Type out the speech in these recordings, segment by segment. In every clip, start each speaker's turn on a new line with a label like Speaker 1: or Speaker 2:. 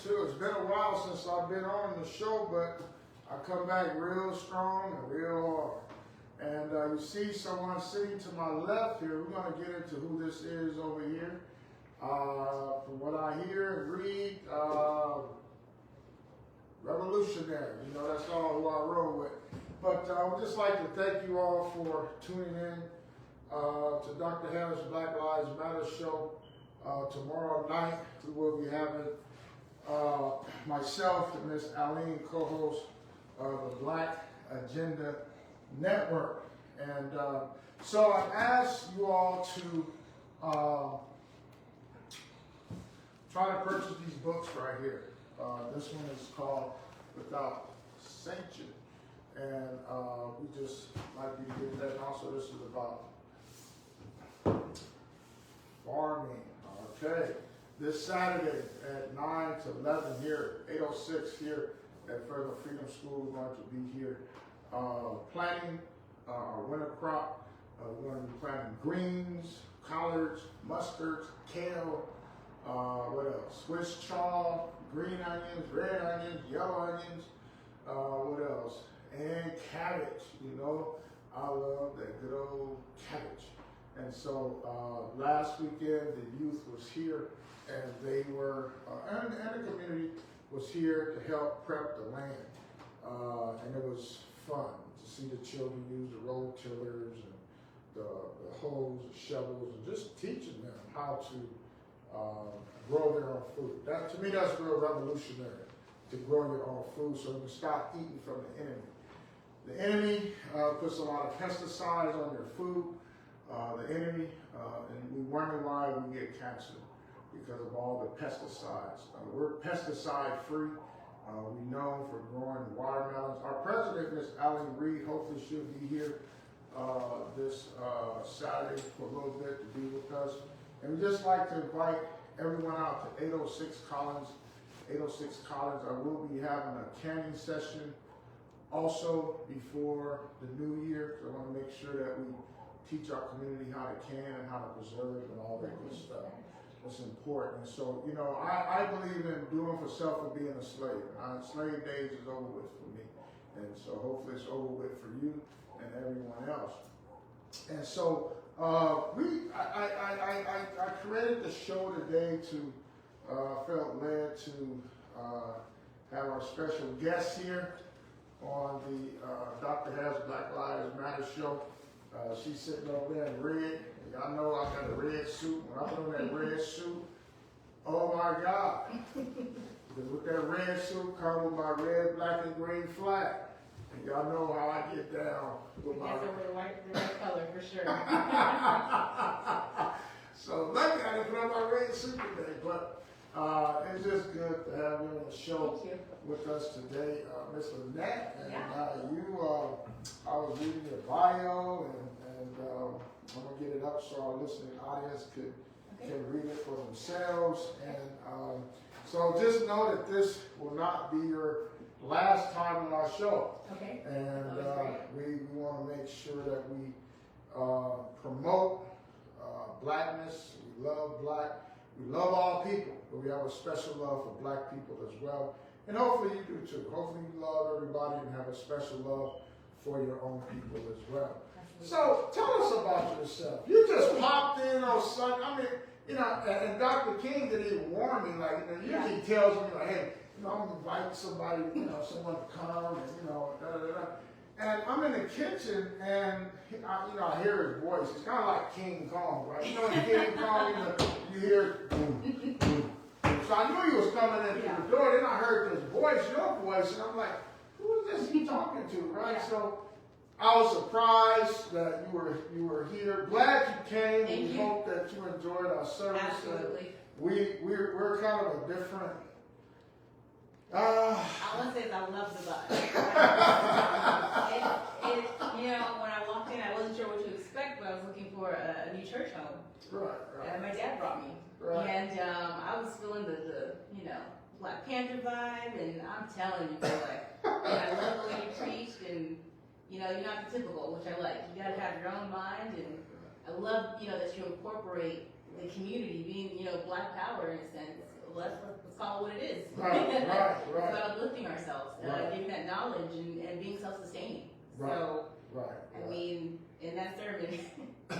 Speaker 1: too. It's been a while since I've been on the show, but I come back real strong and real hard. And you see someone sitting to my left here. We're going to get into who this is over here. From what I hear and read, revolutionary. You know, that's all who I roll with. But I would just like to thank you all for tuning in to Dr. Harris' Black Lives Matter show. Tomorrow night we will be having myself and Miss Aline, co-host of the Black Agenda Network. And so I asked you all to try to purchase these books right here. This one is called Without Sanction. And we just like you to get that. And also this is about farming. Okay. This Saturday at 9 to 11 here, 806 here at Further Freedom School, we're going to be here planting our winter crop. We're going to be planting greens, collards, mustards, kale, what else? Swiss chard, green onions, red onions, yellow onions, what else? And cabbage, you know. I love that good old cabbage. And so last weekend the youth was here and they were, and the community was here to help prep the land. And it was fun to see the children use the rototillers and the hoes, the shovels, and just teaching them how to grow their own food. That, to me, that's real revolutionary, to grow your own food so you can stop eating from the enemy. The enemy puts a lot of pesticides on their food. The enemy, and we wonder why we get cancer, because of all the pesticides. We're pesticide free. We know for growing watermelons. Our president, Ms. Alan Reed, hopefully she'll be here this Saturday for a little bit to be with us. And we just like to invite everyone out to 806 Collins. 806 Collins. I will be having a canning session also before the new year. So I want to make sure that we teach our community how to can and how to preserve and all that good stuff. It's important. And so, you know, I believe in doing for self and being a slave. Slave days is over with for me. And so hopefully it's over with for you and everyone else. And so I created the show today to, felt led to have our special guest here on the Dr. Harris Black Lives Matter show. She's sitting over there in red. Y'all know I got a red suit. When I put on that red suit, oh my God. Because with that red suit comes with my red, black, and green flag. And y'all know how I get down with my...
Speaker 2: Yes, the right color for sure.
Speaker 1: So lucky I didn't put on my red suit today. But it's just good to have you on the show with us today. Miss Lynette, and I was reading your bio, and I'm going to get it up so our listening audience can read it for themselves. And so just know that this will not be your last time on our show.
Speaker 2: Okay.
Speaker 1: And we want to make sure that we promote blackness. We love black. We love all people, but we have a special love for black people as well. And hopefully you do too. Hopefully you love everybody and have a special love for your own people as well. So tell us about yourself. You just popped in on Sunday. I mean, you know, and Dr. King didn't even warn me. Like, you know, usually he tells me, like, hey, you know, I'm inviting somebody, you know, someone to come, and you know, da da da. And I'm in the kitchen, and I hear his voice. It's kind of like King Kong, right? You know, in King Kong, you hear boom, boom, boom. So I knew he was coming in through the door. Then I heard this voice, your voice, and I'm like, who is this he talking to, right? Yeah. So I was surprised that you were here. Glad you came.
Speaker 2: Thank
Speaker 1: we
Speaker 2: you.
Speaker 1: hope that you enjoyed our service.
Speaker 2: Absolutely.
Speaker 1: We're kind of a different.
Speaker 2: I want to say is I love the vibe. You know, when I walked in, I wasn't sure what to expect, but I was looking for a new church home.
Speaker 1: Right.
Speaker 2: My dad brought me.
Speaker 1: Right.
Speaker 2: And I was feeling the Black Panther vibe, and I'm telling you, boy, and I love the way you preached, and you're not the typical, which I like. You got to have your own mind, and I love, that you incorporate the community being, Black power in a sense. Well, that's what's call it what it is.
Speaker 1: Right.
Speaker 2: It's about uplifting ourselves, giving that knowledge and being self-sustaining.
Speaker 1: Right.
Speaker 2: So, I mean, in that sermon, you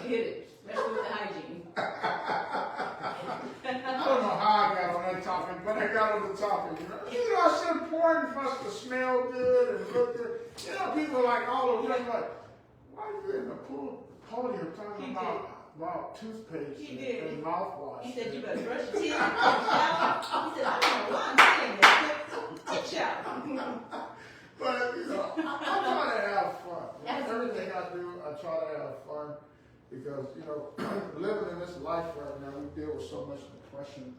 Speaker 2: hit it, especially with the hygiene.
Speaker 1: I don't know how I got on that topic, but I got on the topic. You know, it's important for us to smell good and look good. You know, people like all over there like, why are you in the podium talking about toothpaste and mouthwash?
Speaker 2: He said you better brush your teeth and shower. He said, I don't know why I'm saying this. Take shower.
Speaker 1: But, you know, I try to have fun. Everything I do, I try to have fun. Because, you know, living in this life right now, we deal with so much depression,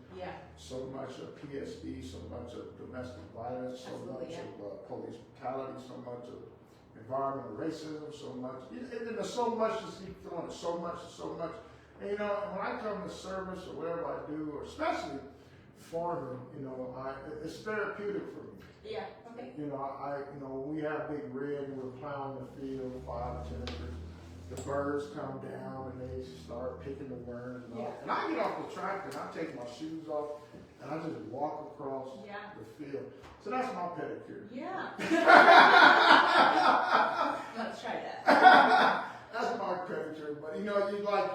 Speaker 1: so much of PSD, so much of domestic violence, so much of police brutality, so much of environmental racism, so much. And there's so much to see throwing it, so much. And, you know, when I come to service or whatever I do, or especially farming, you know, it's therapeutic for me.
Speaker 2: Yeah, okay.
Speaker 1: You know, when we have big red and we're plowing the field, 5 to 10 acres, the birds come down and they start picking the worms and all. And I get off the tractor and I take my shoes off and I just walk across the field. So that's my pedicure.
Speaker 2: Yeah. Let's try that.
Speaker 1: That's my pedicure. But you know,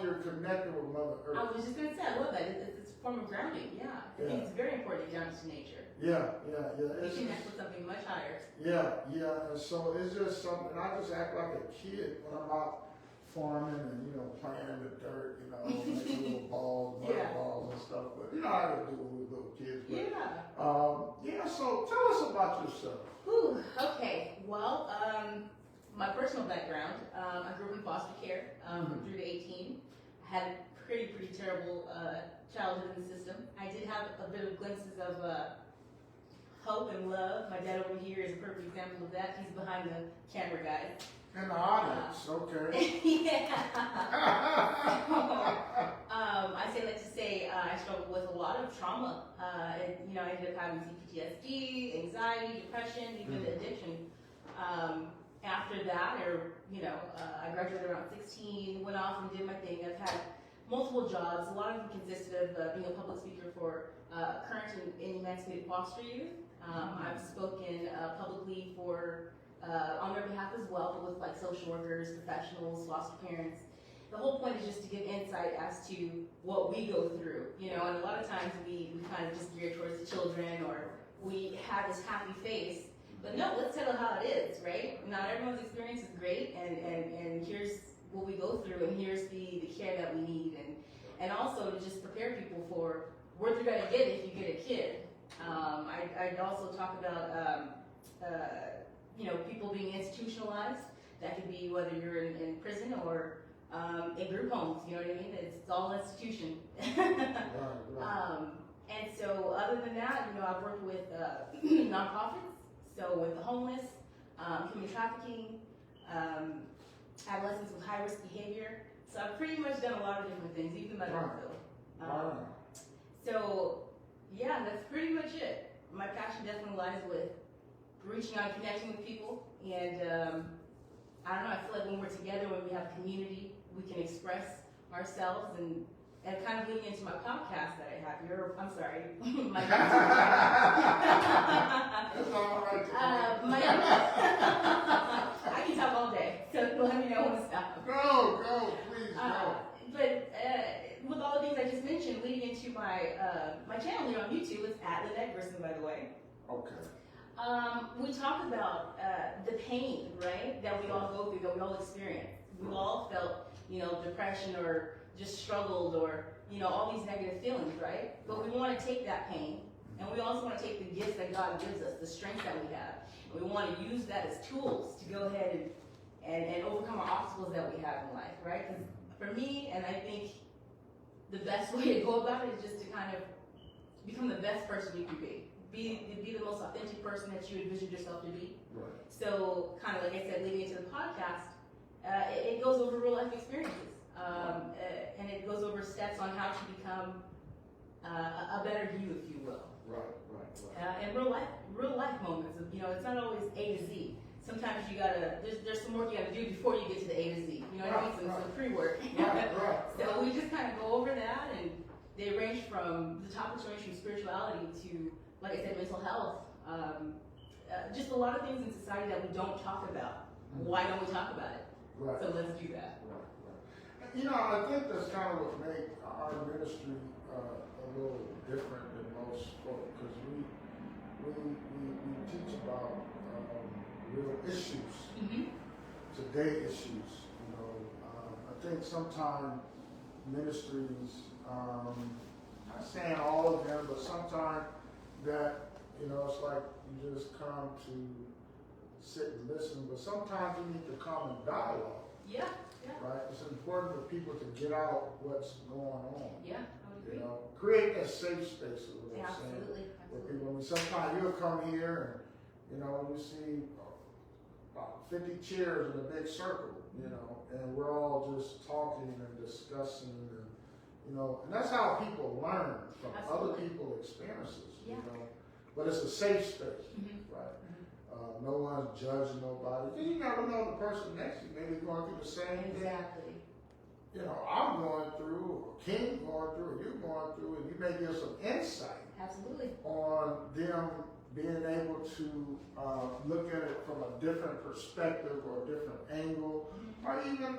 Speaker 1: you're connected with Mother Earth.
Speaker 2: I was just going to say, I love that. It's a form of grounding. I think it's very important to ground to nature.
Speaker 1: Yeah.
Speaker 2: You connect with something much higher.
Speaker 1: Yeah. And so it's just something, I just act like a kid when I'm out farming and, you know, playing in the dirt, you know, making little balls, mud balls and stuff. But you know how to do it with little kids. But, so tell us about yourself.
Speaker 2: Okay. Well, my personal background, I grew up in foster care from 3 to 18. I had a pretty terrible childhood in the system. I did have a bit of glimpses of hope and love. My dad over here is a perfect example of that. He's behind the camera, guys.
Speaker 1: In the audience, okay.
Speaker 2: I like to say I struggled with a lot of trauma. You know, I ended up having PTSD, anxiety, depression, even addiction. After that, I graduated around 16, went off and did my thing. I've had multiple jobs. A lot of them consisted of being a public speaker for current and emancipated foster youth. I've spoken publicly for on their behalf as well, but with like social workers, professionals, foster parents. The whole point is just to give insight as to what we go through, you know, and a lot of times we kind of just gear towards the children, or we have this happy face, but no, let's tell them how it is, right? Not everyone's experience is great, and here's what we go through, and here's the care that we need, and also to just prepare people for what they're gonna get if you get a kid. I'd also talk about, people being institutionalized. That could be whether you're in prison or in group homes, you know what I mean? It's all institution.
Speaker 1: Right.
Speaker 2: And so other than that, I've worked with nonprofits, so with the homeless, human trafficking, adolescents with high-risk behavior. So I've pretty much done a lot of different things, even medical field. So, yeah, that's pretty much it. My passion definitely lies with reaching out, connecting with people, and I don't know, I feel like when we're together, when we have community, we can express ourselves, and kind of leading into my podcast that I have here, I'm sorry, my
Speaker 1: That's all right.
Speaker 2: I can talk all day, so let me know when to stop.
Speaker 1: Go, please go.
Speaker 2: But with all the things I just mentioned, leading into my my channel here on YouTube, it's at Lynette Grissom, by the way.
Speaker 1: Okay.
Speaker 2: We talk about the pain, right, that we all go through, that we all experience. We've all felt, depression or just struggled or, all these negative feelings, right? But we want to take that pain, and we also want to take the gifts that God gives us, the strength that we have, and we want to use that as tools to go ahead and overcome our obstacles that we have in life, right? Because for me, and I think the best way to go about it is just to kind of become the best person you can be. Be the most authentic person that you envision yourself to be.
Speaker 1: Right.
Speaker 2: So, kind of like I said, leading into the podcast, it goes over real life experiences, and it goes over steps on how to become a better you, if you will.
Speaker 1: Right.
Speaker 2: And real life moments. It's not always A to Z. Sometimes you gotta. There's some work you gotta do before you get to the A to Z. You know what I mean? So it's some pre-work.
Speaker 1: Right.
Speaker 2: So we just kind of go over that and they range from, the topics range from spirituality to, like I said, mental health. Just a lot of things in society that we don't talk about. Why don't we talk about it?
Speaker 1: Right.
Speaker 2: So let's do that.
Speaker 1: Right. You know, I think that's kind of what makes our ministry a little different than most folk, because we teach about real issues, today issues. You know, I think sometimes ministries, not saying all of them, but sometimes that, you know, it's like you just come to sit and listen, but sometimes you need to come and dialogue.
Speaker 2: Yeah.
Speaker 1: Right? It's important for people to get out what's going on.
Speaker 2: Yeah, I would agree.
Speaker 1: You know, create that safe space is what I'm saying.
Speaker 2: Absolutely.
Speaker 1: Where people, I mean, sometimes you'll come here and, you know, you see about 50 chairs in a big circle, you know, and we're all just talking and discussing and, you know, and that's how people learn from other people's experiences, you know. But it's a safe space, right? No one's judging nobody. You never know the person next to you maybe going through the same thing.
Speaker 2: Exactly.
Speaker 1: You know, I'm going through, or King going through, or you going through, and you may give some insight.
Speaker 2: Absolutely.
Speaker 1: On them being able to look at it from a different perspective or a different angle, or even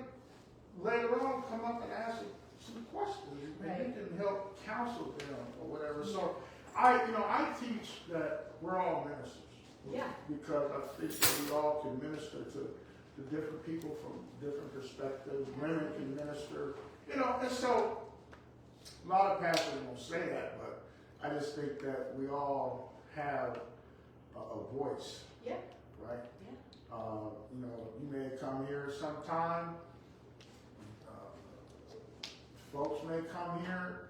Speaker 1: later on come up and ask some questions, and you can help counsel them or whatever. So I teach that we're all ministers.
Speaker 2: Yeah.
Speaker 1: Because I think that we all can minister to different people from different perspectives. Women can minister, you know, and so a lot of pastors won't say that, but I just think that we all have a voice.
Speaker 2: Yeah.
Speaker 1: Right?
Speaker 2: Yeah.
Speaker 1: You know, you may come here sometime. Folks may come here.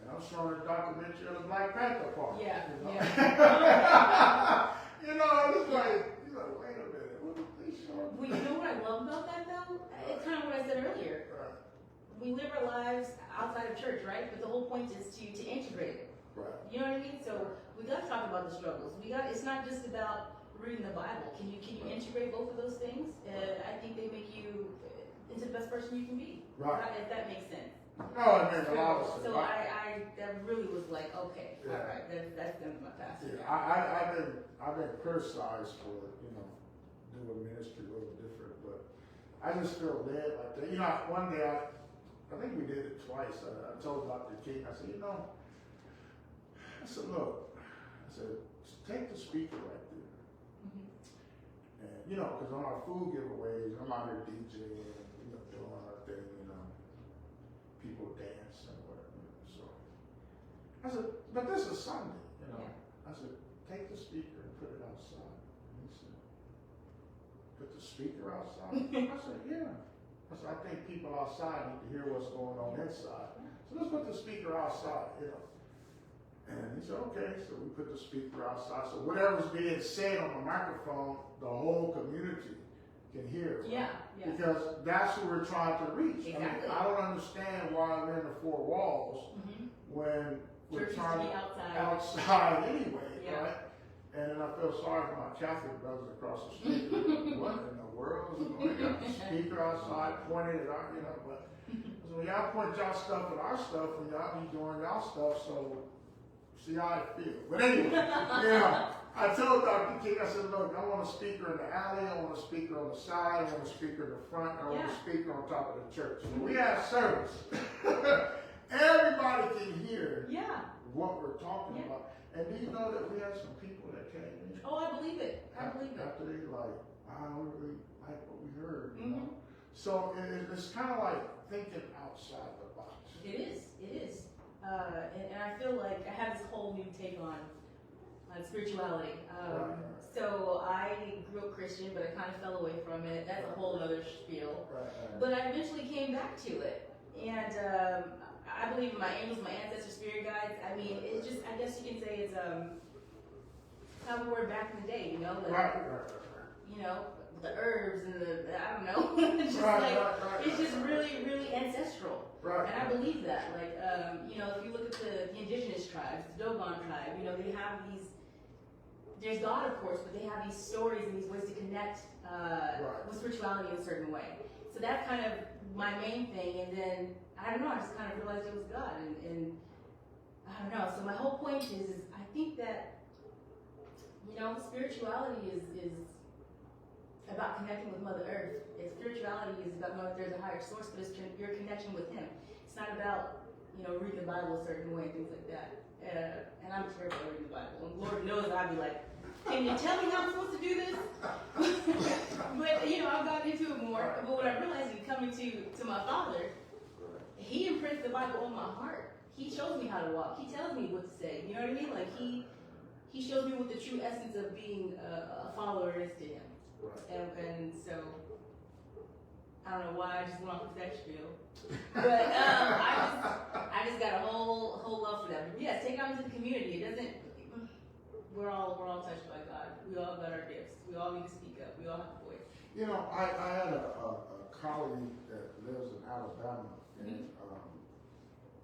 Speaker 1: And I'm showing a documentary of the Black Panther Party.
Speaker 2: Yeah.
Speaker 1: You know?
Speaker 2: Yeah.
Speaker 1: You know, it's like, you're like, wait a minute, what are they showing?
Speaker 2: Well, you know what I love about that though? It's kind of what I said earlier.
Speaker 1: Right.
Speaker 2: We live our lives outside of church, right? But the whole point is to integrate it.
Speaker 1: Right.
Speaker 2: You know what I mean? So we got to talk about the struggles. It's not just about reading the Bible. Can you integrate both of those things? I think they make you into the best person you can be.
Speaker 1: Right.
Speaker 2: If that makes sense.
Speaker 1: No, I mean, a lot of stuff.
Speaker 2: So I that really was like, okay, all right, that's the end of my pastor.
Speaker 1: Yeah, I've been criticized for, you know, doing ministry a little different, but I just feel led like that. You know, one day I think we did it twice. I told Dr. King, I said, you know, I said, look, I said, take the speaker right there. And, you know, because on our food giveaways, I'm out here DJing, you know, doing our thing, you know, people dance and whatever. So I said, but this is Sunday, you know. Yeah. I said, take the speaker and put it outside. And he said, put the speaker outside? I said, yeah. I said, I think people outside need to hear what's going on inside. So let's put the speaker outside, you know. And he said, okay. So we put the speaker outside. So whatever's being said on the microphone, the whole community can hear. Right?
Speaker 2: Yeah.
Speaker 1: Because that's who we're trying to reach.
Speaker 2: Exactly.
Speaker 1: I mean, I don't understand why we're in the four walls when we're
Speaker 2: Church
Speaker 1: trying
Speaker 2: to be
Speaker 1: outside anyway,
Speaker 2: yeah.
Speaker 1: right? And then I feel sorry for my Catholic brothers across the street. What in the world is going on? Got the speaker outside pointing at our, you know, but so when y'all point y'all stuff at our stuff and y'all be doing y'all stuff, so see how I feel. But anyway, yeah. I told Dr. King, I said, look, I want a speaker in the alley, I want a speaker on the side, I want a speaker in the front, I want a speaker on top of the church. When we have service, everybody can hear what we're talking about. And do you know that we have some people that came in?
Speaker 2: Oh, I believe it. After
Speaker 1: they like, I don't really like what we heard, you know? So it's kind of like thinking outside the box.
Speaker 2: It is. And I feel like I have this whole new take on spirituality. So I grew up Christian, but I kind of fell away from it. That's a whole other spiel. But I eventually came back to it. And I believe in my angels, my ancestors, spirit guides. I mean, it's just, I guess you can say it's how we were back in the day, you know? Like, you know, the herbs and I don't know. It's just it's just really, really ancestral.
Speaker 1: Right.
Speaker 2: And I believe that. Like, you know, if you look at the indigenous tribes, the Dogon tribe, you know, they have these, there's God, of course, but they have these stories and these ways to connect
Speaker 1: Right.
Speaker 2: with spirituality in a certain way. So that's kind of my main thing. And then, I don't know, I just kind of realized it was God. And I don't know. So my whole point is I think that, you know, spirituality is about connecting with Mother Earth. Spirituality is about knowing that there's a higher source, but it's your connection with Him. It's not about, you know, reading the Bible a certain way and things like that. And I'm terrible at reading the Bible. And Lord knows I'd be like, can you tell me how I'm supposed to do this? But, you know, I've gotten into it more. But what I realized in coming to my father, he imprints the Bible on my heart. He shows me how to walk. He tells me what to say. You know what I mean? Like, he shows me what the true essence of being a follower is to him.
Speaker 1: Right.
Speaker 2: And so, I don't know why I just went off with that spiel. But I just got a whole love for that. But yes, take out into the community. It doesn't. We're all touched by God. We all got our gifts. We all need to speak up. We all have a voice.
Speaker 1: You know, I had a colleague that lives in Alabama, and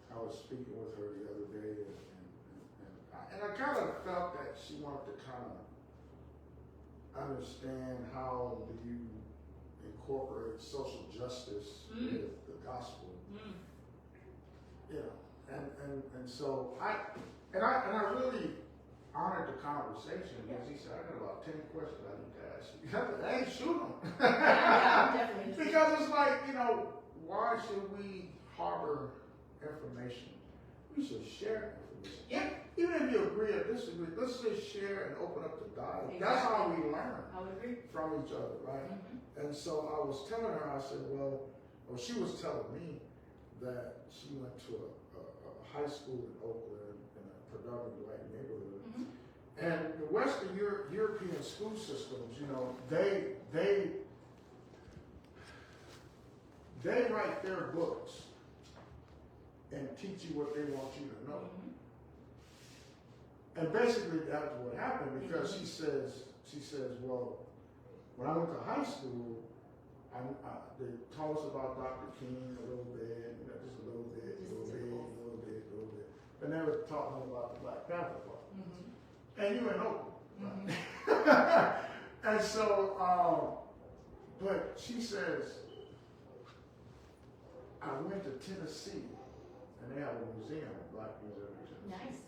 Speaker 1: I was speaking with her the other day, and I kind of felt that she wanted to kind of understand how do you incorporate social justice with the gospel. You know, and so I really honored the conversation because he said, I got about 10 questions I need to ask you. Hey, shoot them.
Speaker 2: Yeah, definitely.
Speaker 1: Because it's like, you know, why should we harbor information? We should share information.
Speaker 2: Yeah.
Speaker 1: Even if you agree or disagree, let's just share and open up the dialogue.
Speaker 2: Exactly.
Speaker 1: That's how we learn
Speaker 2: I would agree.
Speaker 1: from each other, right? And so I was telling her, I said, well, she was telling me that she went to a high school in Oakland in a predominantly white neighborhood. And the Western European school systems, you know, they write their books and teach you what they want you to know. And basically that's what happened because she says, well, when I went to high school, they taught us about Dr. King a little bit, you know, just a little bit, but never taught me about the Black Panther Party. And you in Oakland. Right? And so, but she says, I went to Tennessee, and they have a museum, a Black museum in Tennessee.
Speaker 2: Nice.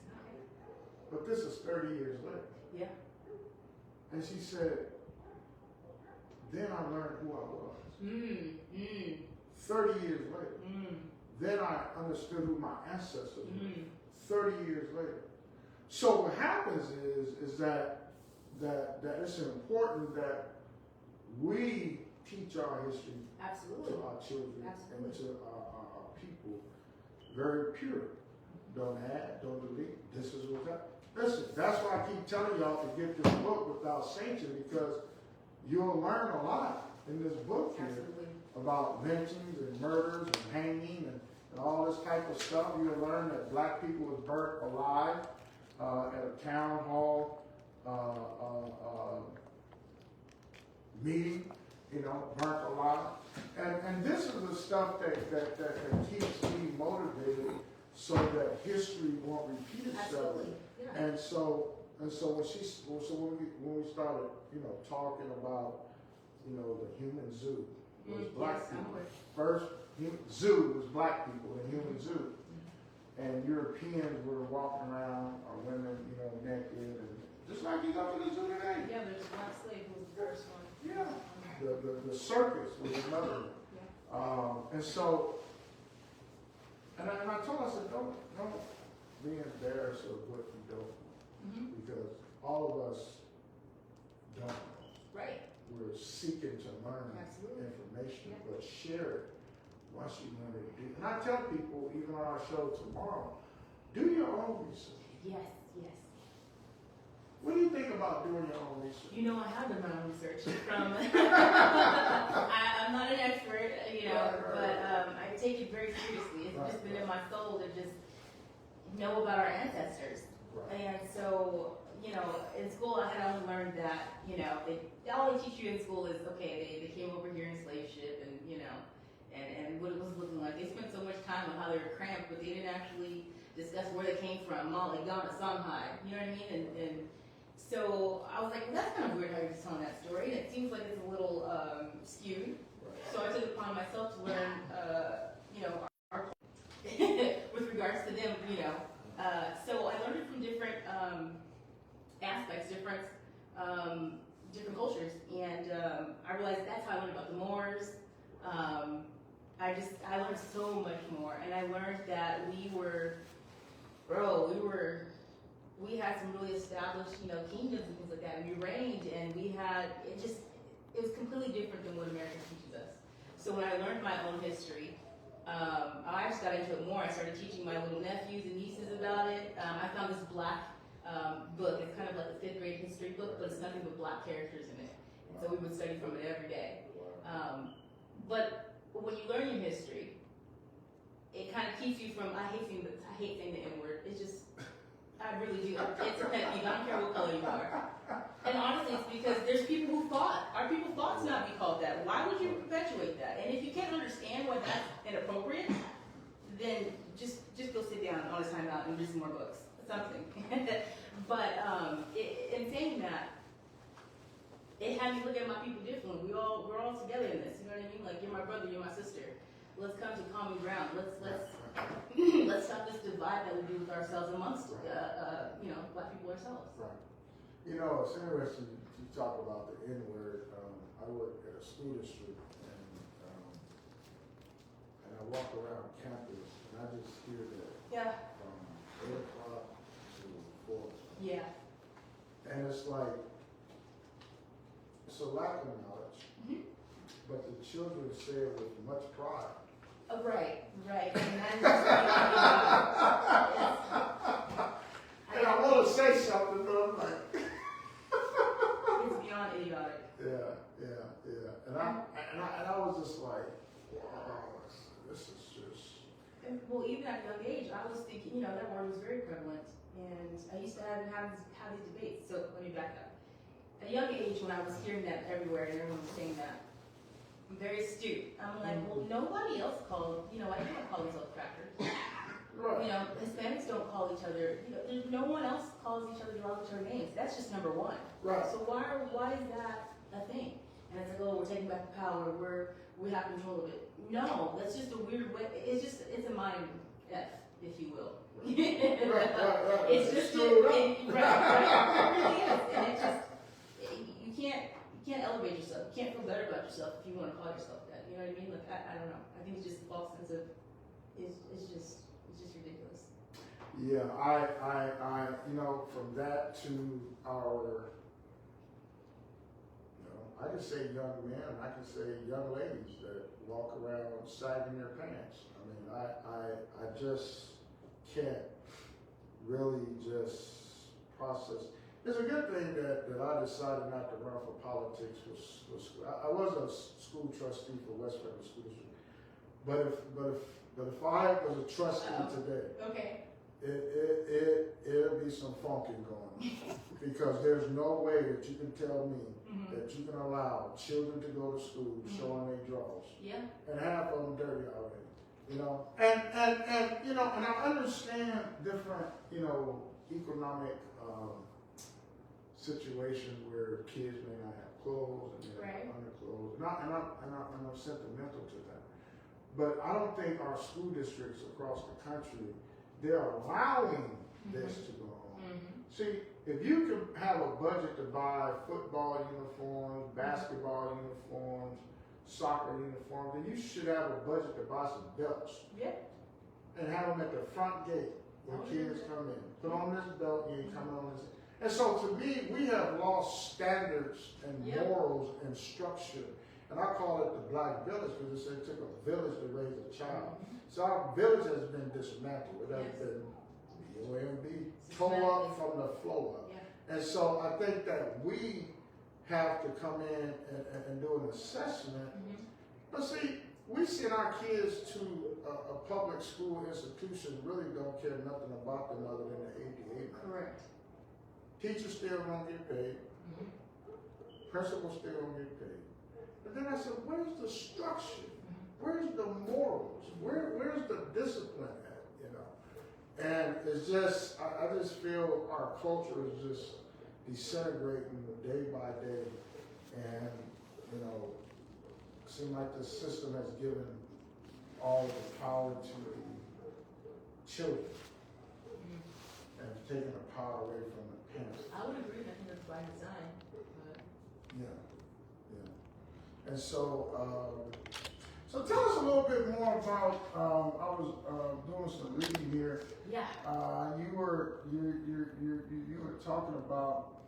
Speaker 1: But this is 30 years later.
Speaker 2: Yeah.
Speaker 1: And she said, then I learned who I was. 30 years later. Then I understood who my ancestors were. 30 years later. So what happens is that it's important that we teach our history
Speaker 2: Absolutely.
Speaker 1: to our children
Speaker 2: Absolutely.
Speaker 1: and to our people very pure. Don't add, don't delete. This is what's happening. Listen, that's why I keep telling y'all to get this book without sanction, because you'll learn a lot in this book here.
Speaker 2: Absolutely.
Speaker 1: About lynchings and murders and hanging and all this type of stuff. You'll learn that black people was burnt alive at a town hall meeting, you know, burnt alive. And this is the stuff that keeps me motivated so that history won't repeat itself.
Speaker 2: Absolutely. Yeah.
Speaker 1: And so when we started, you know, talking about, you know, the human zoo, it was black people. First zoo was black people, the human zoo. And Europeans were walking around, or women, you know, naked, and just like you go to the zoo today.
Speaker 2: Yeah, there's Black Slave who was the first one.
Speaker 1: Yeah. The circus was another one.
Speaker 2: Yeah.
Speaker 1: And so, and I told her, I said, don't be embarrassed of what you don't know, because all of us don't know.
Speaker 2: Right.
Speaker 1: We're seeking to learn information, but share it once you learn it. And I tell people, even on our show tomorrow, do your own research.
Speaker 2: Yes.
Speaker 1: What do you think about doing your own research?
Speaker 2: You know, I have done my own research. I'm not an expert, you know, but I take it very seriously. It's just been in my soul to just know about our ancestors.
Speaker 1: Right.
Speaker 2: And so, you know, in school I had only learned that, you know, all they teach you in school is, okay, they came over here in slave ship and, you know, and what it was looking like. They spent so much time on how they were cramped, but they didn't actually discuss where they came from, Mali, Ghana, Songhai, you know what I mean? And so I was like, well, that's kind of weird how you're just telling that story. And it seems like skewed.
Speaker 1: Right.
Speaker 2: So I took it upon myself to learn, our with regards to them, So I learned it from different aspects, different cultures, and I realized that's how I learned about the Moors. I learned so much more, and I learned that we had some really established, kingdoms and things like that, and we reigned, and it was completely different than what America teaches us. So when I learned my own history, I just got into it more. I started teaching my little nephews and nieces about it. I found this black book. It's kind of like a 5th grade history book, but it's nothing but black characters in it. So we would study from it every day. But when you learn your history, it kind of keeps you from, I hate saying the N-word. It's just, I really do. It's a pet peeve. I don't care what color you are. And honestly, it's because there's people who fought. Our people fought to not be called that. Why would you perpetuate that? And if you can't understand why that's inappropriate, then just go sit down on a timeout and read some more books. Something. But in saying that, it had me look at my people differently. We're all together in this. You know what I mean? Like, you're my brother, you're my sister. Let's come to common ground. Let's stop this divide that we do with ourselves amongst black people ourselves.
Speaker 1: Right. It's interesting to talk about the N-word. I work at a school district, and I walk around campus, and I just hear that from 8 o'clock to 4 o'clock.
Speaker 2: Yeah.
Speaker 1: And it's like, it's a lack of knowledge, but the children say it with much pride.
Speaker 2: Right.
Speaker 1: And I want to say something, but I'm like,
Speaker 2: it's beyond idiotic.
Speaker 1: Yeah. And I was just like, wow, this is just.
Speaker 2: Well, even at a young age, I was thinking, that word was very prevalent, and I used to have these debates. So let me back up. At a young age, when I was hearing that everywhere and everyone was saying that, I'm very astute. I'm like, well, nobody else called, I don't call themselves crackers.
Speaker 1: Right.
Speaker 2: Hispanics don't call each other, no one else calls each other derogatory names. That's just number one.
Speaker 1: Right.
Speaker 2: So why is that a thing? And it's like, oh, we're taking back the power, we have control of it. No, that's just a weird way. It's a mind F, if you will.
Speaker 1: Right.
Speaker 2: It's just right. It really is. And it just, you can't elevate yourself. You can't feel better about yourself if you want to call yourself that. You know what I mean? Like, I don't know. I think it's just a false sense of, it's just ridiculous.
Speaker 1: Yeah, I from that to our, I can say young men, I can say young ladies that walk around sagging their pants. I mean, I just can't really just process. It's a good thing that I decided not to run for politics. I was a school trustee for West Federal School District, but if I was a trustee today,
Speaker 2: okay,
Speaker 1: it'll be some funking going on because there's no way that you can tell me that you can allow children to go to school showing their drawers, and half of them dirty already, and I understand different, economic situation where kids may not have clothes and they have underclothes, and I'm sentimental to that. But I don't think our school districts across the country, they're allowing this to go on. See, if you can have a budget to buy football uniforms, basketball uniforms, soccer uniforms, then you should have a budget to buy some belts. And have them at the front gate when kids come in. Put on this belt, you ain't coming on this. And so to me, we have lost standards and morals and structure. And I call it the black village because it took a village to raise a child. So our village has been dismantled. It has been tore up from the floor up. And so I think that we have to come in and do an assessment. But see, we send our kids to a public school institution really don't care nothing about them other than the ADA.
Speaker 2: Correct.
Speaker 1: Teachers still don't get paid. Principals still don't get paid. But then I said, where's the structure? Where's the morals? Where's the discipline at? And it's just, I just feel our culture is just disintegrating day by day. And, seems like the system has given all the power to the children and taken the power away from the parents.
Speaker 2: I would agree. I think that's by design. But
Speaker 1: Yeah, yeah. And so, so tell us a little bit more about. I was doing some reading here.
Speaker 2: yeah.
Speaker 1: You were talking about.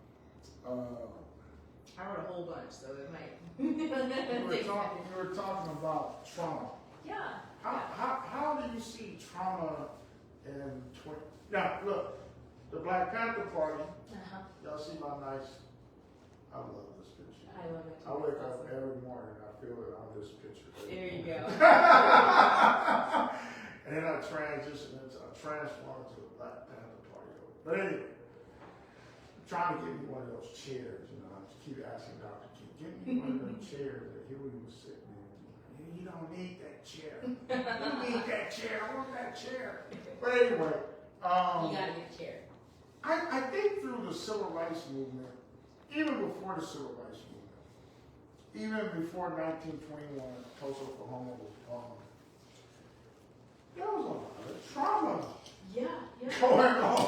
Speaker 2: I wrote a whole bunch, so it might.
Speaker 1: You were talking about trauma.
Speaker 2: Yeah.
Speaker 1: How do you see trauma in 20? Now look, the Black Panther Party. Y'all see my nice. I love this picture.
Speaker 2: I love it.
Speaker 1: I wake up every morning and I feel that I'm this picture.
Speaker 2: There you go.
Speaker 1: And then I transform to the Black Panther Party. But anyway, I'm trying to get me one of those chairs. You know, I just keep asking Dr. King, get me one of those chairs that Huey was sitting in. You don't need that chair. You need that chair. I want that chair. But anyway,
Speaker 2: You gotta get a chair.
Speaker 1: I think through the civil rights movement, even before the civil rights movement, even before 1921, Tulsa, Oklahoma was born, there was a lot of trauma
Speaker 2: Yeah.
Speaker 1: going on.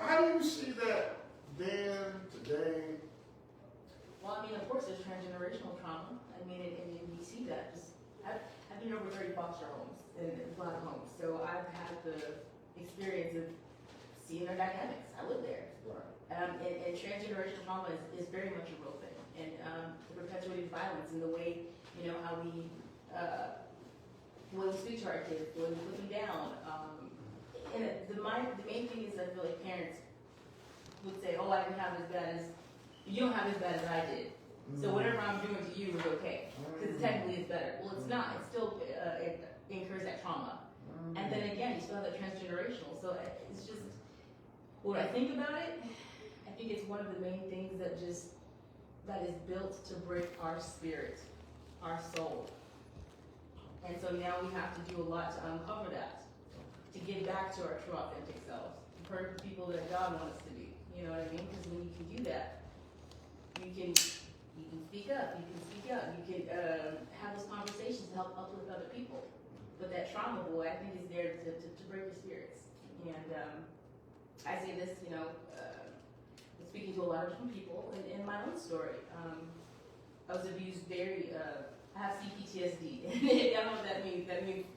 Speaker 1: How do you see that then, today?
Speaker 2: Well, I mean, of course, there's transgenerational trauma. I mean, and we see that. I've been over 30 foster homes and Black homes, so I've had the experience of seeing their dynamics. I live there.
Speaker 1: Right.
Speaker 2: And transgenerational trauma is very much a real thing. And the perpetuated violence and the way, how we speak to our kids, the way we put them down. And the main thing is I feel like parents would say, oh, I didn't have as bad as, you don't have as bad as I did. So whatever I'm doing to you is okay. Because technically it's better. Well, it's not. It still it incurs that trauma. And then again, you still have that transgenerational. So it's just, when I think about it, I think it's one of the main things that is built to break our spirit, our soul. And so now we have to do a lot to uncover that, to get back to our true authentic selves, to perfect people that God wants us to be. You know what I mean? Because when you can do that, you can speak up, you can have those conversations to help uplift other people. But that trauma, boy, I think is there to break your spirits. And I say this, speaking to a lot of different people, in my own story. I was abused I have CPTSD. I don't know what that means. That means,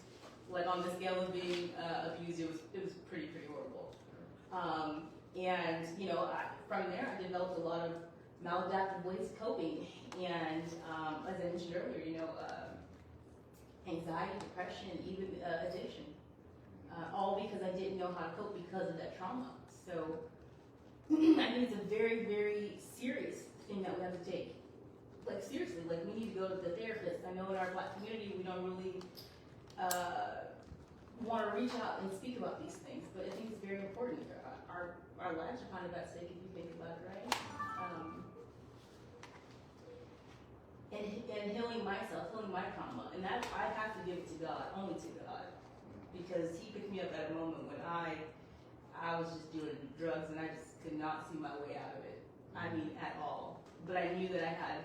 Speaker 2: like, on the scale of being abused, it was pretty horrible. And, from there, I developed a lot of maladaptive ways of coping. And as I mentioned earlier, anxiety, depression, even addiction. All because I didn't know how to cope because of that trauma. So I think it's a very, very serious thing that we have to take. Like, seriously, like, we need to go to the therapist. I know in our Black community, we don't really want to reach out and speak about these things, but I think it's very important. Our lives are kind of at stake if you think about it, right? And healing myself, healing my trauma, and that I have to give it to God, only to God, because He picked me up at a moment when I was just doing drugs and I just could not see my way out of it. I mean, at all. But I knew that I had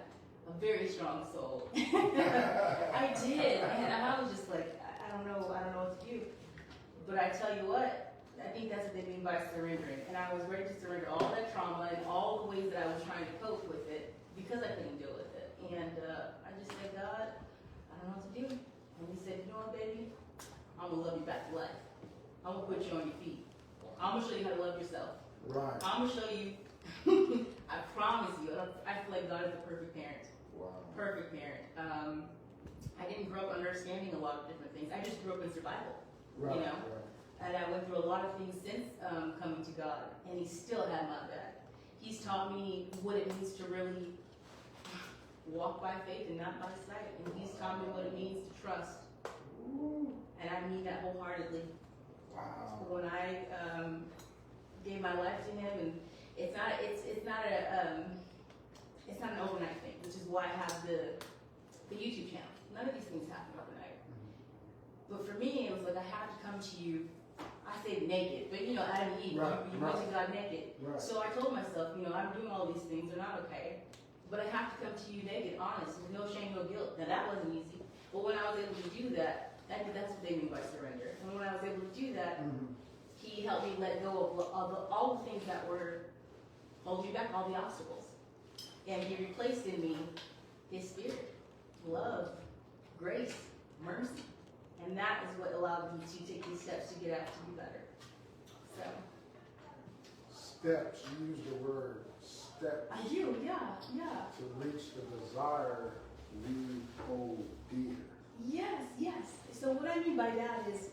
Speaker 2: a very strong soul. I did, and I was just like, I don't know what to do. But I tell you what, I think that's what they mean by surrendering. And I was ready to surrender all that trauma and all the ways that I was trying to cope with it because I couldn't deal with it. And I just said, God, I don't know what to do. And He said, you know what, baby? I'm going to love you back to life. I'm going to put you on your feet. I'm going to show you how to love yourself.
Speaker 1: Right.
Speaker 2: I'm going to show you, I promise you, I feel like God is a perfect parent.
Speaker 1: Wow.
Speaker 2: Perfect parent. I didn't grow up understanding a lot of different things. I just grew up in survival,
Speaker 1: Right.
Speaker 2: Right. And I went through a lot of things since coming to God, and He still had my back. He's taught me what it means to really walk by faith and not by sight, and He's taught me what it means to trust.
Speaker 1: Ooh.
Speaker 2: And I mean that wholeheartedly.
Speaker 1: Wow.
Speaker 2: When I gave my life to Him, and it's not an overnight thing, which is why I have the YouTube channel. None of these things happen overnight. But for me, it was like I had to come to you. I say naked, but Adam and Eve,
Speaker 1: Right,
Speaker 2: you
Speaker 1: right.
Speaker 2: went to God naked.
Speaker 1: Right.
Speaker 2: So I told myself, I'm doing all these things, they're not okay. but I have to come to you naked, honest, with no shame, no guilt. Now that wasn't easy, but when I was able to do that, that's what they mean by surrender. And when I was able to do that, he helped me let go of all the things that were holding me back, all the obstacles. And he replaced in me his spirit, love, grace, mercy. And that is what allowed me to take these steps to get out to be better. So.
Speaker 1: Steps, you use the word steps.
Speaker 2: I do, yeah.
Speaker 1: To reach the desire we hold dear.
Speaker 2: Yes. So what I mean by that is,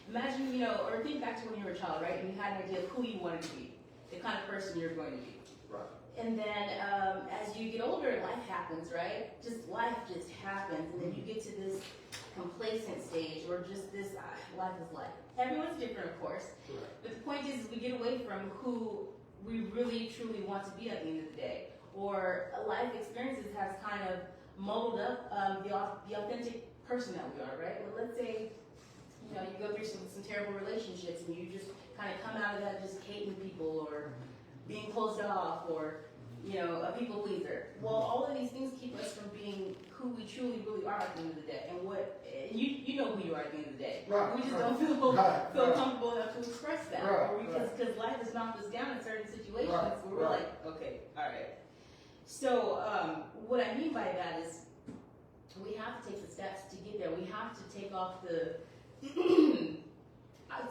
Speaker 2: imagine, or think back to when you were a child, right? And you had an idea of who you wanted to be, the kind of person you're going to be.
Speaker 1: Right.
Speaker 2: And then as you get older, life happens, right? Life just happens, and then you get to this complacent stage, or just this, life is life. Everyone's different, of course.
Speaker 1: Correct.
Speaker 2: But the point is we get away from who we really, truly want to be at the end of the day. Or life experiences has kind of molded up the authentic person that we are, right? Well, let's say, you go through some terrible relationships, and you just kind of come out of that just hating people, or being closed off, or a people pleaser. Well, all of these things keep us from being who we truly, really are at the end of the day. And what you know who you are at the end of the day.
Speaker 1: Right,
Speaker 2: we just
Speaker 1: right.
Speaker 2: don't feel
Speaker 1: Right.
Speaker 2: comfortable enough to express that, or because life has knocked us down in certain situations where we're like, okay, all right. So what I mean by that is we have to take the steps to get there. We have to take off the.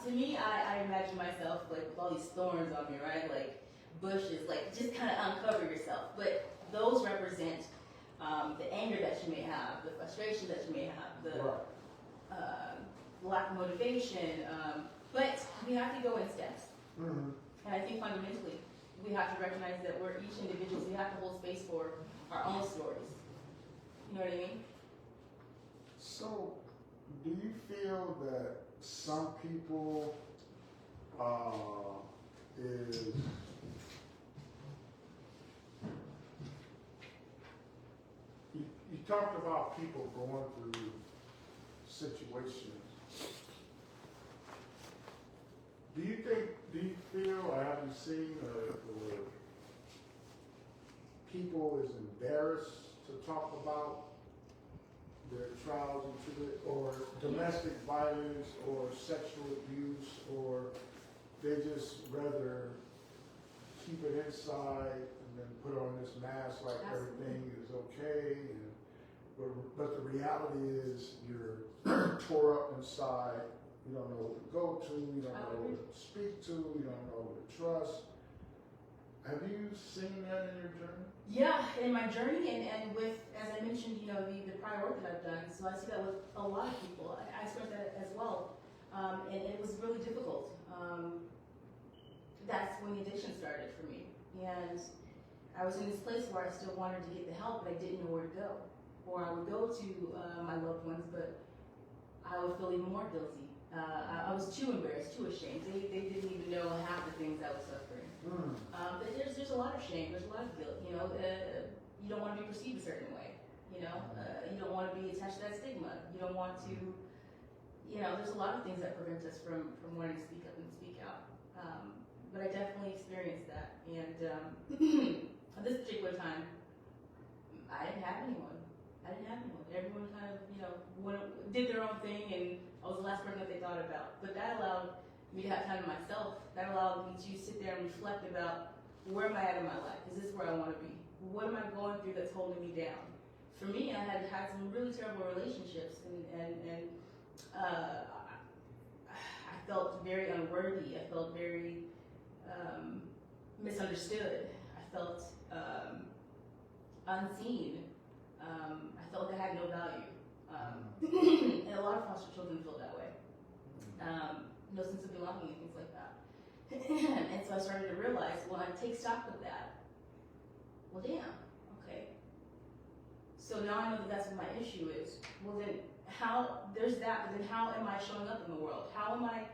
Speaker 2: To me, I imagine myself like with all these thorns on me, right? Like bushes, like just kind of uncover yourself. But those represent the anger that you may have, the frustration that you may have, the lack of motivation. But we have to go in steps. And I think fundamentally, we have to recognize that we're each individuals. We have to hold space for our own stories. You know what I mean?
Speaker 1: So, do you feel that some people you talked about people going through situations. Do you feel, or have you seen, or people is embarrassed to talk about their trials and tribulations, or domestic violence, or sexual abuse, or they just rather keep it inside and then put on this mask like everything is okay, but the reality is you're tore up inside. You don't know who to go to, you don't know who to speak to, you don't know who to trust. Have you seen that in your journey?
Speaker 2: Yeah, in my journey, and with, as I mentioned, the prior work that I've done, so I see that with a lot of people. I experienced that as well, and it was really difficult. That's when the addiction started for me, and I was in this place where I still wanted to get the help, but I didn't know where to go. Or I would go to my loved ones, but I would feel even more guilty. I was too embarrassed, too ashamed. They didn't even know half the things I was suffering. But there's a lot of shame, there's a lot of guilt. You don't want to be perceived a certain way. You don't want to be attached to that stigma. You don't want to. There's a lot of things that prevent us from wanting to speak up and speak out. But I definitely experienced that, and at this particular time, I didn't have anyone. Everyone kind of, did their own thing, and I was the last person that they thought about. But that allowed me to have time to myself. That allowed me to sit there and reflect about where am I at in my life? Is this where I want to be? What am I going through that's holding me down? For me, I had some really terrible relationships, and I felt very unworthy. I felt very misunderstood. I felt unseen. I felt I had no value. And a lot of foster children feel that way. No sense of belonging and things like that. And so I started to realize, when I take stock of that, well, damn, okay. So now I know that that's what my issue is. Well, then there's that, but then how am I showing up in the world? How am I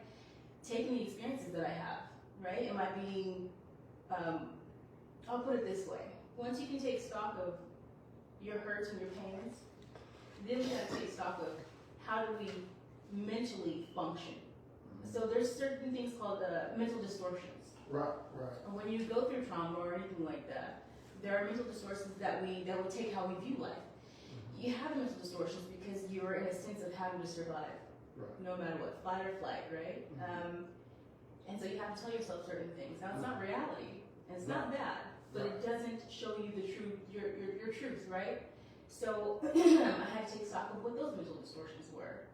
Speaker 2: taking the experiences that I have, right? Am I being, I'll put it this way. Once you can take stock of your hurts and your pains, then you have to take stock of how do we mentally function. So there's certain things called mental distortions.
Speaker 1: Right.
Speaker 2: And when you go through trauma or anything like that, there are mental distortions that will take how we view life. You have mental distortions because you're in a sense of having to survive, no matter what, fight or flight, right? And so you have to tell yourself certain things. Now, it's not reality, and it's not bad, but it doesn't show you the truth, your truth, right? So I had to take stock of what those mental distortions were.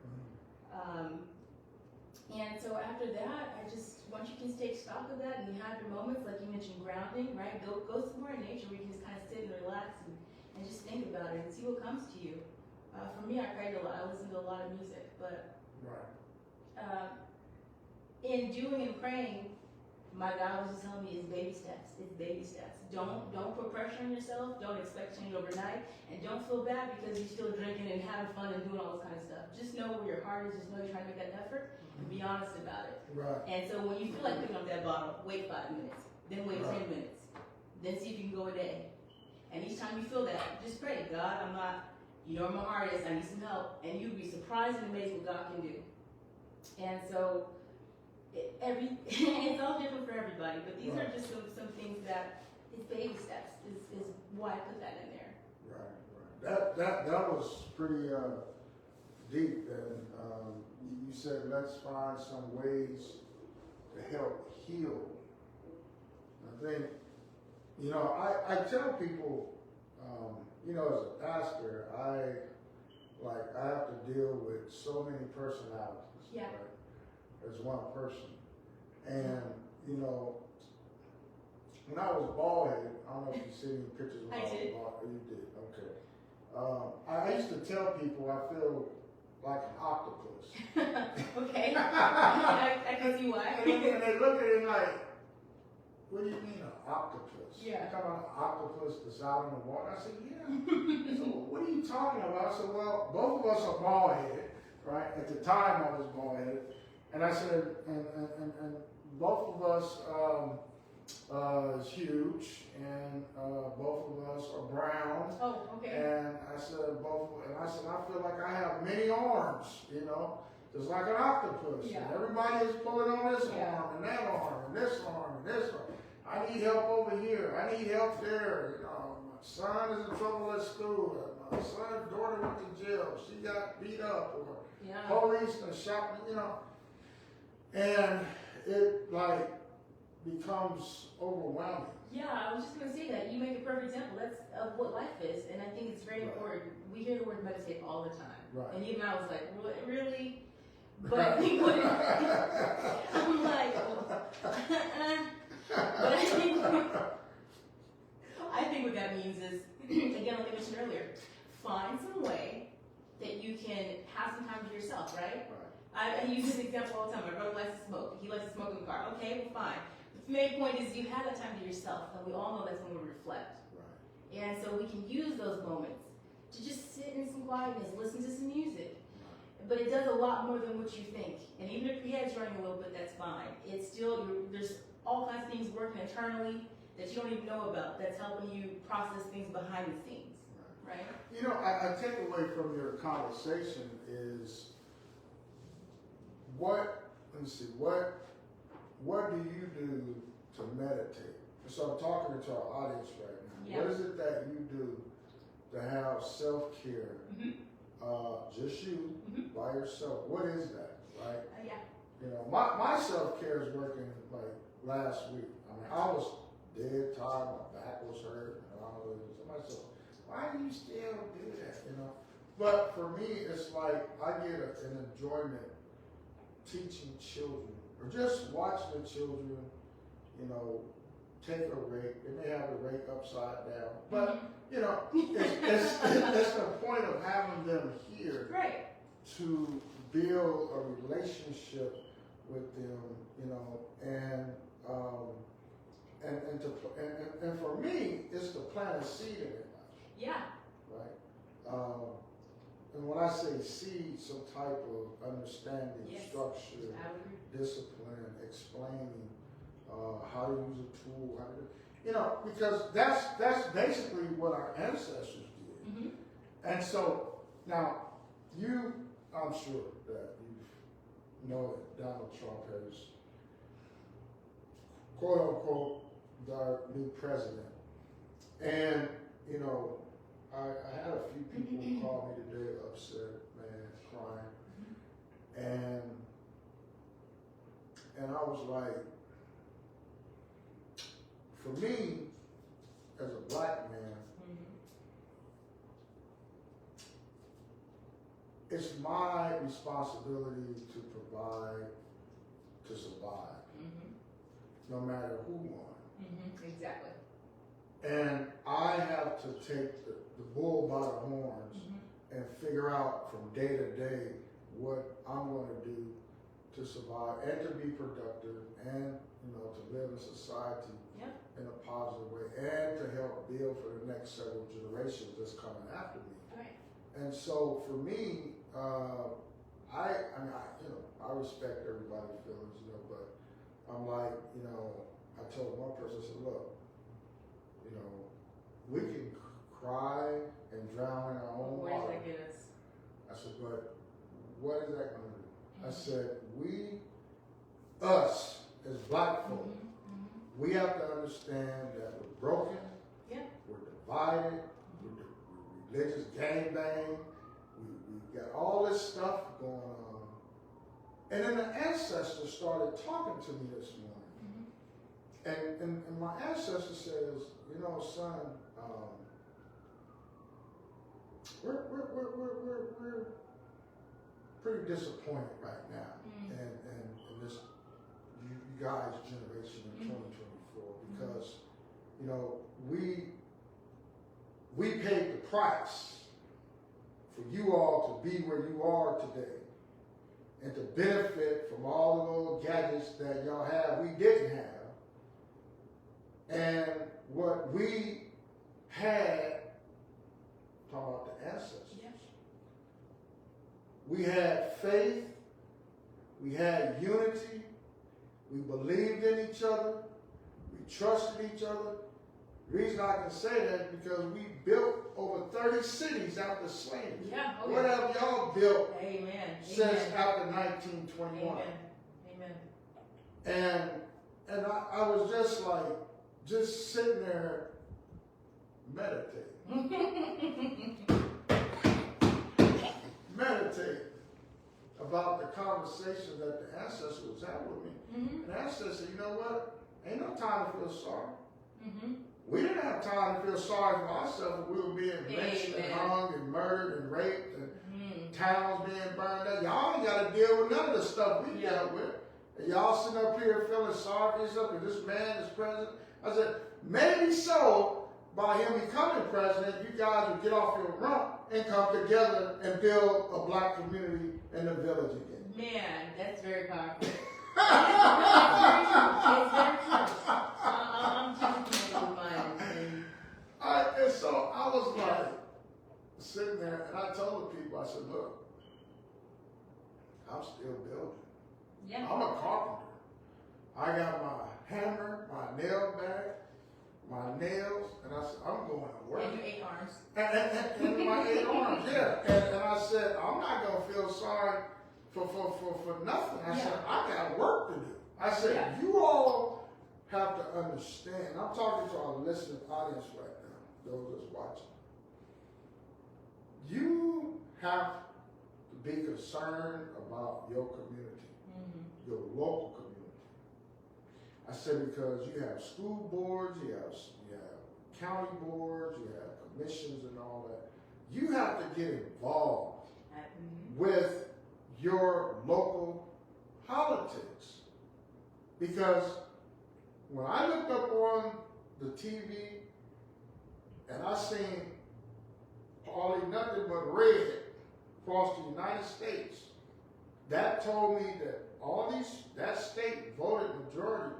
Speaker 2: And so after that, once you can take stock of that and you have your moments, like you mentioned, grounding, right? Go somewhere in nature where you can just kind of sit and relax and just think about it and see what comes to you. For me, I prayed a lot. I listened to a lot of music, but in doing and praying, my God was just telling me it's baby steps. It's baby steps. Don't put pressure on yourself. Don't expect change overnight, and don't feel bad because you're still drinking and having fun and doing all this kind of stuff. Just know where your heart is. Just know you're trying to make that effort and be honest about it. And so when you feel like picking up that bottle, wait 5 minutes, then wait 10 minutes, then see if you can go a day. And each time you feel that, just pray, God, you know where my heart is. I need some help, and you'd be surprised and amazed what God can do. And so. It's all different for everybody, but these are just some things that is baby steps is why I put that in there.
Speaker 1: Right. That was pretty deep, and you said let's find some ways to help heal. I think, I tell people, as a pastor, I have to deal with so many personalities.
Speaker 2: Yeah.
Speaker 1: Right? As one person. And, when I was bald-headed, I don't know if you've seen pictures when I was bald-headed. You did, okay. I used to tell people I feel like an octopus.
Speaker 2: Okay. I can see why.
Speaker 1: And they look at it like, what do you mean an octopus?
Speaker 2: Yeah.
Speaker 1: You talking about an octopus that's out in the water? I said, yeah. So what are you talking about? I said, well, both of us are bald-headed, right? At the time I was bald-headed. And I said, and both of us is huge, and both of us are brown.
Speaker 2: Oh, okay.
Speaker 1: And I said, I feel like I have many arms, just like an octopus.
Speaker 2: Yeah.
Speaker 1: And everybody is pulling on this arm, and that arm, and this arm, and this arm. I need help over here. I need help there. My son is in trouble at school. My son's daughter went to jail. She got beat up, or police and shot, And it becomes overwhelming.
Speaker 2: Yeah, I was just going to say that. You make a perfect example. That's of what life is, and I think it's very important. We hear the word meditate all the time.
Speaker 1: Right.
Speaker 2: And even I was like, really? But I think what I'm like, but I think what that means is, again, like I mentioned earlier, find some way that you can have some time to yourself, right? I use this example all the time. My brother likes to smoke. He likes to smoke in the car. Okay, well, fine. The main point is you have that time to yourself, and we all know that's when we reflect. Right. And so we can use those moments to just sit in some quietness, listen to some music. But it does a lot more than what you think. And even if your head's running a little bit, that's fine. It's still, there's all kinds of things working internally that you don't even know about that's helping you process things behind the scenes. Right?
Speaker 1: I take away from your conversation is what do you do to meditate? So I'm talking to our audience right now. Yeah. What is it that you do to have self-care? Just you, by yourself. What is that, right? My self-care is working like last week. I mean, I was dead tired, my back was hurt, and all of this. So I said, why do you still do that, But for me, it's like I get an enjoyment teaching children, or just watching the children, take a rake. They may have the rake upside down, but it's the point of having them here to build a relationship with them, and for me, it's to plant a seed in it.
Speaker 2: Yeah.
Speaker 1: Right. And when I say seed, some type of understanding, structure, discipline, explaining how to use a tool, because that's basically what our ancestors did. And so now I'm sure that you know that Donald Trump is quote unquote our new president, And, you know, I had a few people call me today upset, man, crying. And I was like, for me, as a black man, it's my responsibility to provide, to survive, no matter who won.
Speaker 2: Exactly.
Speaker 1: And I have to take the bull by the horns and figure out from day to day what I'm going to do to survive and to be productive and, you know, to live in society in a positive way and to help build for the next several generations that's coming after me.
Speaker 2: Right.
Speaker 1: And so for me, I respect everybody's feelings, you know, but I'm like, you know, I told one person, I said, look, you know, we can cry and drown in our own
Speaker 2: Where does
Speaker 1: water.
Speaker 2: that get us?
Speaker 1: I said, but what is that going to do? I said, us as black folk, we have to understand that we're broken, we're divided, we're religious gangbang, we got all this stuff going on. And then the ancestor started talking to me this morning. And my ancestor says, you know, son, we're pretty disappointed right now in this you guys' generation in 2024 because, you know, we paid the price for you all to be where you are today and to benefit from all the little gadgets that y'all have we didn't have. And what we had, talking about the ancestors, we had faith, we had unity, we believed in each other, we trusted each other. The reason I can say that is because we built over 30 cities after slavery. What have y'all built since after 1921? And I was just like, just sitting there meditating. Meditate about the conversation that the ancestor was having with me. And the ancestor said, you know what? Ain't no time to feel sorry. We didn't have time to feel sorry for ourselves when we were being lynched and hung and murdered and raped and towns being burned up. Y'all ain't got to deal with none of the stuff we dealt with. And y'all sitting up here feeling sorry for yourself because this man is president. I said, maybe so, by him becoming president, you guys would get off your rump and come together and build a black community in the village again.
Speaker 2: Man, that's very powerful. It's very true. I'm just reminded.
Speaker 1: And so I was like, sitting there, and I told the people, I said, look, I'm still building. I'm a carpenter. I got my hammer, my nail bag, my nails, and I said, I'm going to work.
Speaker 2: And your 8 arms.
Speaker 1: And my 8 arms, And I said, I'm not going to feel sorry for nothing. I said, I got work to do. I said, you all have to understand. I'm talking to our listening audience right now, those that's watching. You have to be concerned about your community, your local community. I said because you have school boards, you have county boards, you have commissions and all that. You have to get involved with your local politics. Because when I looked up on the TV and I seen hardly nothing but red across the United States, that told me that that state voted majority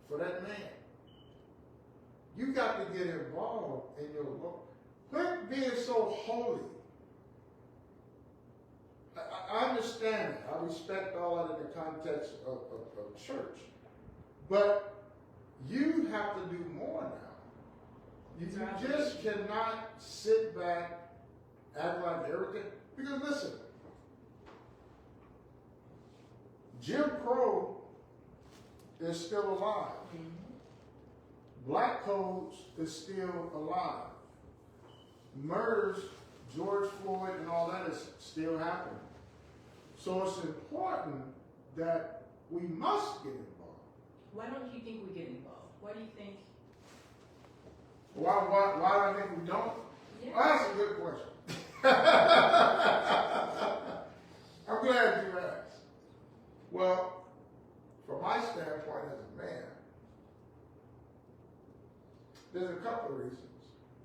Speaker 1: for that man. You got to get involved in your local. Quit being so holy. I understand it. I respect all that in the context of church. But you have to do more now. You just cannot sit back, act like everything. Because listen, Jim Crow is still alive. black codes is still alive. Murders, George Floyd and all that is still happening. So it's important that we must get involved.
Speaker 2: Why don't you think we get involved? Why do you think?
Speaker 1: Why do I think we don't?
Speaker 2: Yeah.
Speaker 1: Well, that's a good question. I'm glad you asked. Well, from my standpoint as a man, there's a couple of reasons.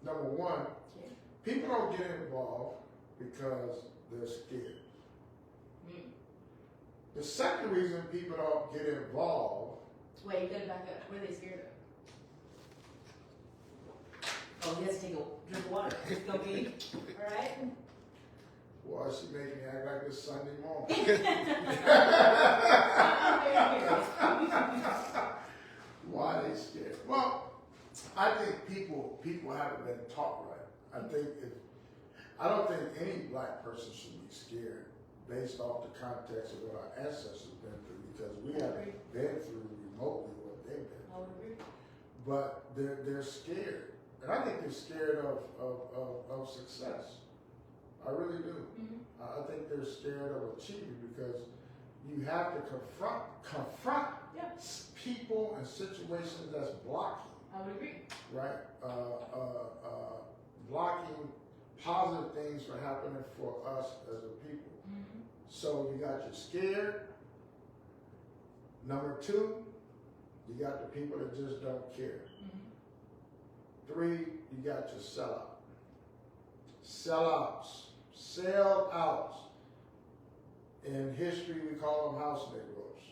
Speaker 1: Number one, people don't get involved because they're scared. The second reason people don't get involved.
Speaker 2: Wait, you gotta back up. What are they scared of? Oh, he has to take a drink of water. It's gonna be all right.
Speaker 1: Well, she made me act like this Sunday morning. Why are they scared? Well, I think people haven't been taught right. I don't think any black person should be scared based off the context of what our ancestors have been through, because we haven't been through remotely what they've been through.
Speaker 2: I would agree.
Speaker 1: But they're scared. And I think they're scared of success. I really do.
Speaker 2: Mm-hmm.
Speaker 1: I think they're scared of achieving because you have to confront people and situations that's blocking.
Speaker 2: I would agree.
Speaker 1: Right? Blocking positive things from happening for us as a people.
Speaker 2: Mm-hmm.
Speaker 1: So you got your scared. Number two, you got the people that just don't care.
Speaker 2: Mm-hmm.
Speaker 1: Three, you got your sellout. Sellouts. Sell outs. In history, we call them house Negroes.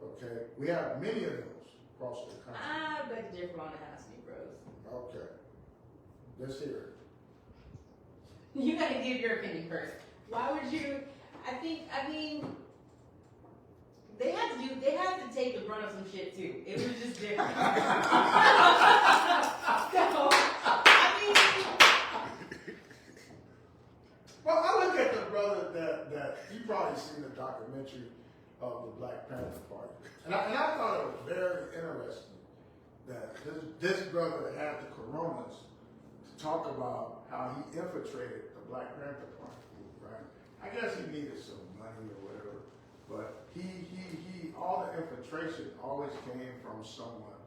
Speaker 1: Okay? We have many of those across the country.
Speaker 2: I beg to differ on the house Negroes.
Speaker 1: Okay. Let's hear it.
Speaker 2: You gotta give your opinion first. Why would you? I mean, they had to take the brunt of some shit too. It was just different. So, I mean.
Speaker 1: Well, I look at the brother that you probably seen the documentary of the Black Panther Party, and I thought it was very interesting that this brother had the coronas to talk about how he infiltrated the Black Panther Party, right? I guess he needed some money or whatever, but he all the infiltration always came from someone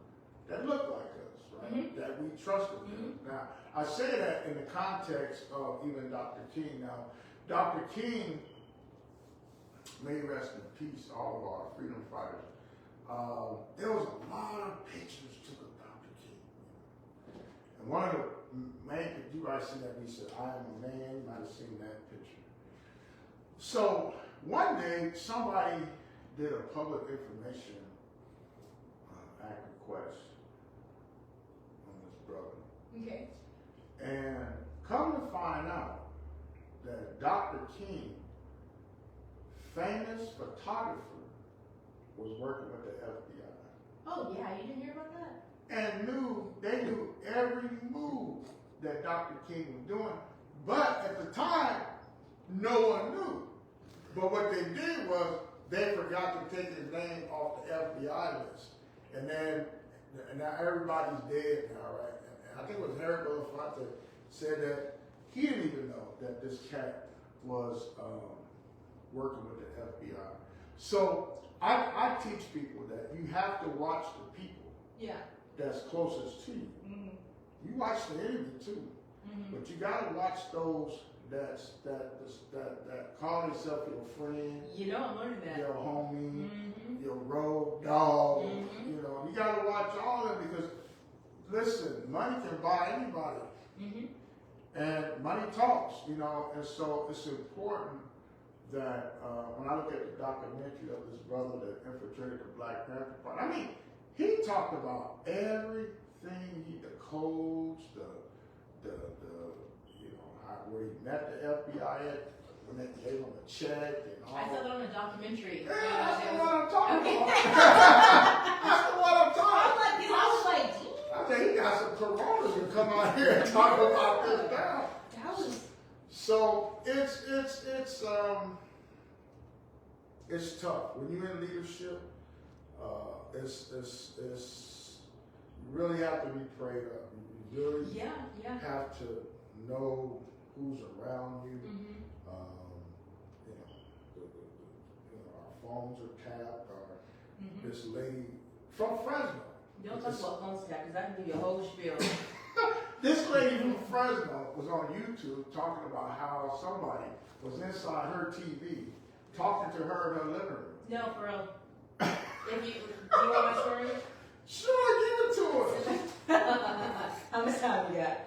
Speaker 1: that looked like us, right? Mm-hmm. That we trusted. Mm-hmm. Now, I say that in the context of even Dr. King. Now, Dr. King, may he rest in peace, all of our freedom fighters. There was a lot of pictures took of Dr. King. And one of the main, you guys see that, he said, "I am a man." You might have seen that picture. So one day, somebody did a public information act request on this brother.
Speaker 2: Okay.
Speaker 1: And come to find out that Dr. King, famous photographer, was working with the FBI.
Speaker 2: Oh yeah, you didn't hear about that?
Speaker 1: And they knew every move that Dr. King was doing. But at the time, no one knew. But what they did was they forgot to take his name off the FBI list. And now everybody's dead now, right? And I think it was Harry Belafonte said that he didn't even know that this cat was working with the FBI. So I teach people that you have to watch the people that's closest to you. Mm-hmm. You watch the enemy too, but you got to watch those that call themselves your friend.
Speaker 2: You know, I'm learning that.
Speaker 1: Your homie, your road dog. You know, you got to watch all of them because, listen, money can buy anybody. And money talks, you know, and so it's important that when I look at the documentary of this brother that infiltrated the Black Panther Party, I mean, he talked about everything, the codes, the you know, where he met the FBI at, when they gave him a check and all.
Speaker 2: I saw that on a documentary.
Speaker 1: Yeah, that's the one I'm talking about. That's the one I'm talking about.
Speaker 2: I was like,
Speaker 1: I think he got some coronas to come out here and talk about this now.
Speaker 2: That was.
Speaker 1: So it's tough when you're in leadership. you really have to be prayed up. You really
Speaker 2: Yeah.
Speaker 1: have to know who's around you.
Speaker 2: Mm-hmm.
Speaker 1: You know, our phones are tapped.
Speaker 2: Mm-hmm.
Speaker 1: This lady from Fresno.
Speaker 2: Don't talk about phone tap because I can give you a whole spiel.
Speaker 1: This lady from Fresno was on YouTube talking about how somebody was inside her TV talking to her in her living room.
Speaker 2: No, for real. Do you want my story?
Speaker 1: Sure, give it to her.
Speaker 2: How much time we got?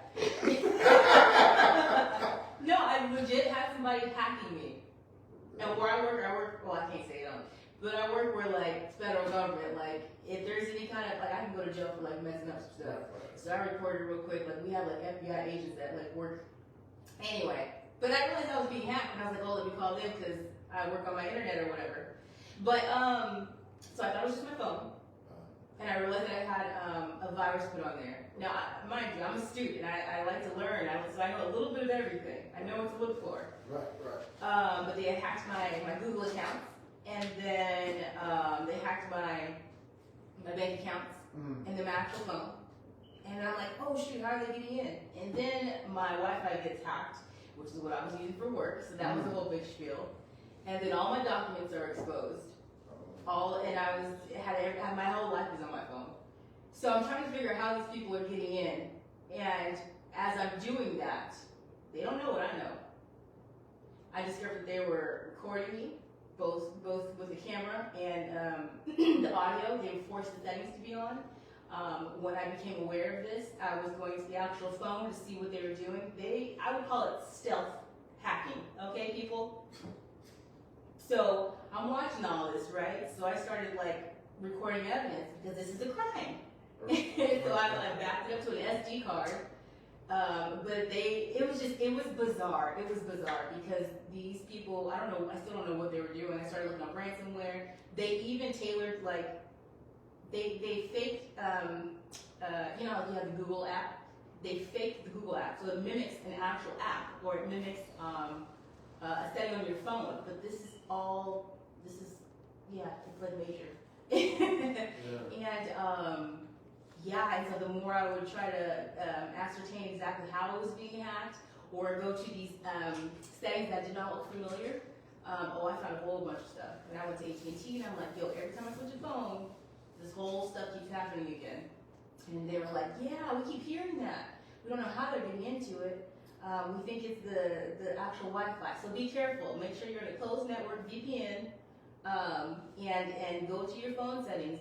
Speaker 2: No, I legit had somebody hacking me. And where I work, well, I can't say it on, but I work where, like, federal government, like, if there's any kind of, like, I can go to jail for, like, messing up some stuff. So I reported real quick, like, we have, like, FBI agents that, like, work. Anyway, but I realized I was being hacked, and I was like, oh, let me call them, because I work on my internet or whatever. But, so I thought it was just my phone. And I realized that I had a virus put on there. Now, mind you, I'm a student. I like to learn. So I know a little bit of everything. I know what to look for.
Speaker 1: Right.
Speaker 2: But they had hacked my Google account, and then they hacked my bank accounts, and then my actual phone. And then I'm like, oh shoot, how are they getting in? And then my Wi-Fi gets hacked, which is what I was using for work. So that was a whole big spiel. And then all my documents are exposed. My whole life is on my phone. So I'm trying to figure out how these people are getting in. And as I'm doing that, they don't know what I know. I discovered that they were recording me, both with the camera and the audio. They forced the settings to be on. When I became aware of this, I was going to the actual phone to see what they were doing. I would call it stealth hacking, okay, people? So I'm watching all this, right? So I started, like, recording evidence because this is a crime. So I backed it up to an SD card. But it was bizarre. It was bizarre because these people, I still don't know what they were doing. I started looking up ransomware. They even tailored, like, they faked, you know how you have the Google app? They faked the Google app. So it mimics an actual app, or it mimics a setting on your phone. But it's like major. And so the more I would try to ascertain exactly how it was being hacked, or go to these settings that did not look familiar, I found a whole bunch of stuff. And I went to AT&T, and I'm like, yo, every time I switch a phone, this whole stuff keeps happening again. And they were like, yeah, we keep hearing that. We don't know how they're getting into it. We think it's the actual Wi-Fi. So be careful. Make sure you're in a closed network, VPN, and go to your phone settings.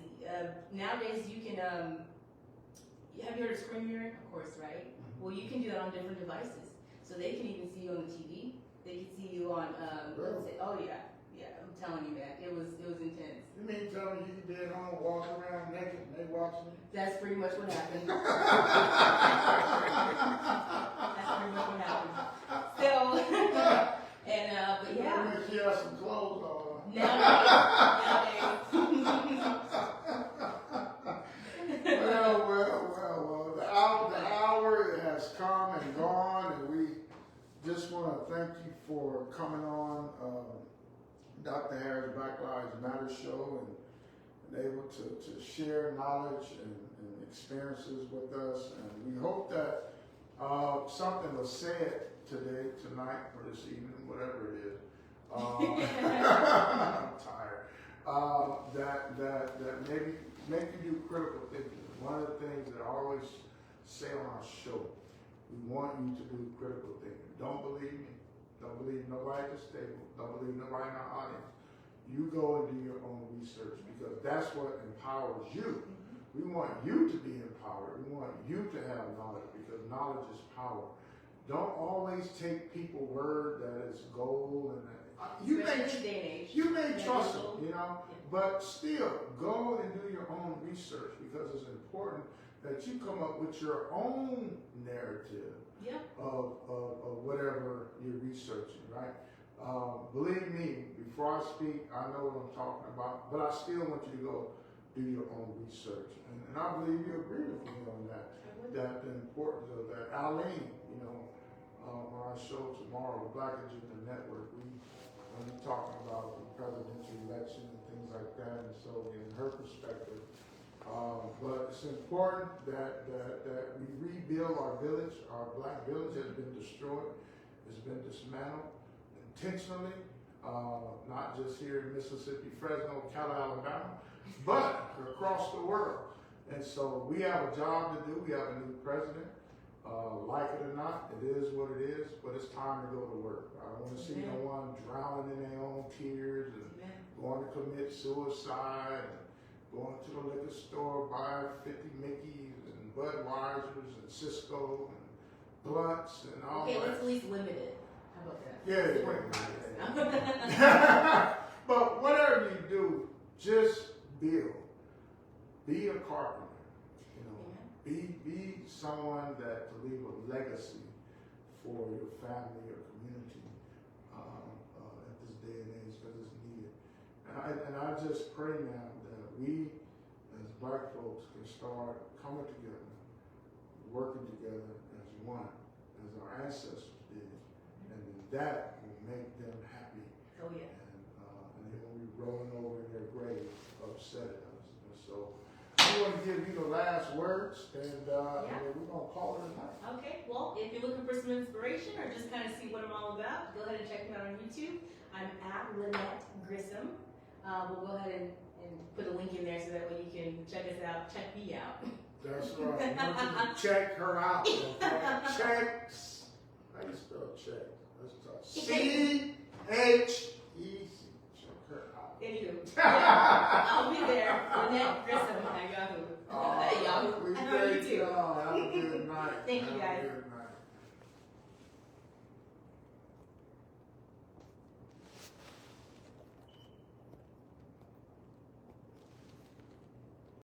Speaker 2: Nowadays, you can, have you heard of screen mirroring? Of course, right? Well, you can do that on different devices. So they can even see you on the TV. They can see you on, oh yeah, I'm telling you, man, it was intense.
Speaker 1: You mean tell me you could be at home, walk around naked, and they watching you?
Speaker 2: That's pretty much what happened. That's pretty much what happened. So, but yeah.
Speaker 1: You wish you had some clothes on.
Speaker 2: Nowadays.
Speaker 1: Well, the hour has come and gone, and we just want to thank you for coming on Dr. Harris Black Lives Matter show and able to share knowledge and experiences with us. And we hope that something was said today, tonight, or this evening, whatever it is. I'm tired. That maybe make you do critical thinking. One of the things that I always say on our show, we want you to do critical thinking. Don't believe me. Don't believe nobody at the table. Don't believe nobody in our audience. You go and do your own research because that's what empowers you. We want you to be empowered. We want you to have knowledge because knowledge is power. Don't always take people's word that it's gold and that. You may trust them, you know, but still go and do your own research because it's important that you come up with your own narrative of whatever you're researching, right? Believe me, before I speak, I know what I'm talking about, but I still want you to go do your own research. And I believe you agree with me on that, that the importance of that. Arlene, you know, on our show tomorrow, the Black Agenda Network, when we're talking about the presidential election and things like that, and so in her perspective, But it's important that we rebuild our village. Our black village has been destroyed. It's been dismantled intentionally, not just here in Mississippi, Fresno, Ocala, Alabama, but across the world. And so we have a job to do. We have a new president. Like it or not, it is what it is, but it's time to go to work. I don't want to see no one drowning in their own tears and going to commit suicide and going to the liquor store, buying 50 Mickeys and Budweisers and Cisco and Blunts and all that.
Speaker 2: Okay, let's at least limit it. How about that?
Speaker 1: Yeah. But whatever you do, just build. Be a carpenter. Be someone that to leave a legacy for your family or community at this day and age, because it's needed. And I just pray now that we, as black folks, can start coming together, working together as one, as our ancestors did, and that will make them happy.
Speaker 2: Oh yeah.
Speaker 1: And they won't be rolling over in their grave upset at us. And so I want to give you the last words, and we're going to call it a night.
Speaker 2: Okay, well, if you're looking for some inspiration or just kind of see what I'm all about, go ahead and check me out on YouTube. I'm at Lynette Grissom. We'll go ahead and put a link in there so that way you can check us out, check me out.
Speaker 1: That's right. I want you to check her out. Check. How do you spell check? Let's talk. C-H-E-C. Check her out.
Speaker 2: Anywho, yeah, I'll be there. Lynette Grissom at Yahoo. Yahoo.
Speaker 1: We
Speaker 2: I know you
Speaker 1: thank
Speaker 2: too.
Speaker 1: you. Have a good night.
Speaker 2: Thank you, guys.
Speaker 1: Have a good night.